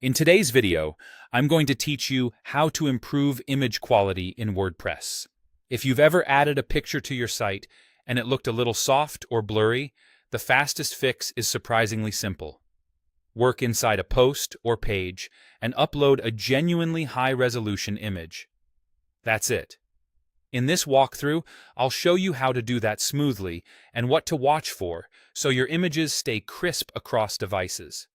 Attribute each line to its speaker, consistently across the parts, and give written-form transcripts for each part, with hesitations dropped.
Speaker 1: In today's video, I'm going to teach you how to improve image quality in WordPress. If you've ever added a picture to your site and it looked a little soft or blurry, the fastest fix is surprisingly simple. Work inside a post or page and upload a genuinely high-resolution image. That's it. In this walkthrough, I'll show you how to do that smoothly and what to watch for so your images stay crisp across devices.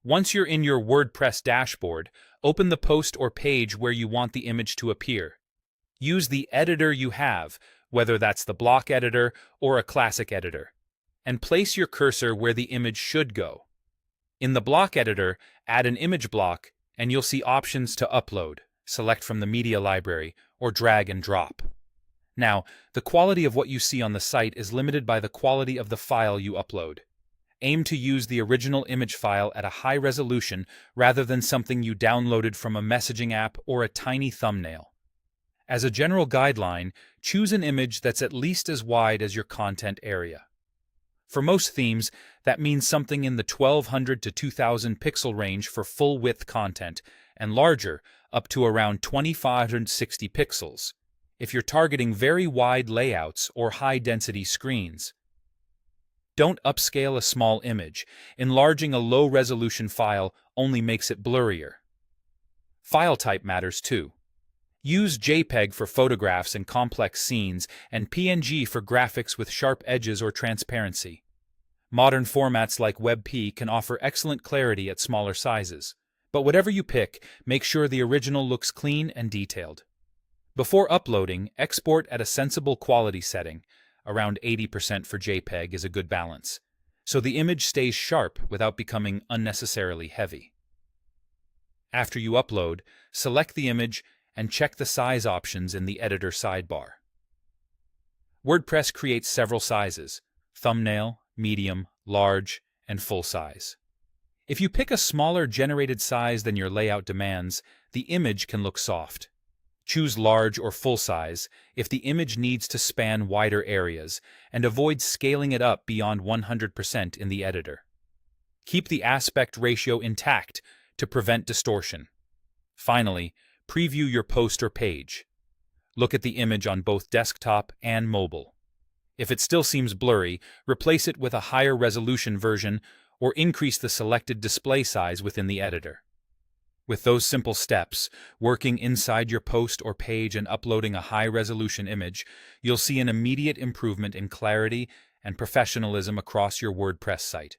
Speaker 1: Once you're in your WordPress dashboard, open the post or page where you want the image to appear. Use the editor you have, whether that's the block editor or a classic editor, and place your cursor where the image should go. In the block editor, add an image block and you'll see options to upload, select from the media library, or drag and drop. Now, the quality of what you see on the site is limited by the quality of the file you upload. Aim to use the original image file at a high resolution rather than something you downloaded from a messaging app or a tiny thumbnail. As a general guideline, choose an image that's at least as wide as your content area. For most themes, that means something in the 1200 to 2000 pixel range for full-width content, and larger, up to around 2560 pixels, if you're targeting very wide layouts or high-density screens. Don't upscale a small image. Enlarging a low-resolution file only makes it blurrier. File type matters too. Use JPEG for photographs and complex scenes, and PNG for graphics with sharp edges or transparency. Modern formats like WebP can offer excellent clarity at smaller sizes. But whatever you pick, make sure the original looks clean and detailed. Before uploading, export at a sensible quality setting. Around 80% for JPEG is a good balance, so the image stays sharp without becoming unnecessarily heavy. After you upload, select the image and check the size options in the editor sidebar. WordPress creates several sizes: thumbnail, medium, large, and full size. If you pick a smaller generated size than your layout demands, the image can look soft. Choose large or full size if the image needs to span wider areas, and avoid scaling it up beyond 100% in the editor. Keep the aspect ratio intact to prevent distortion. Finally, preview your post or page. Look at the image on both desktop and mobile. If it still seems blurry, replace it with a higher resolution version or increase the selected display size within the editor. With those simple steps, working inside your post or page and uploading a high-resolution image, you'll see an immediate improvement in clarity and professionalism across your WordPress site.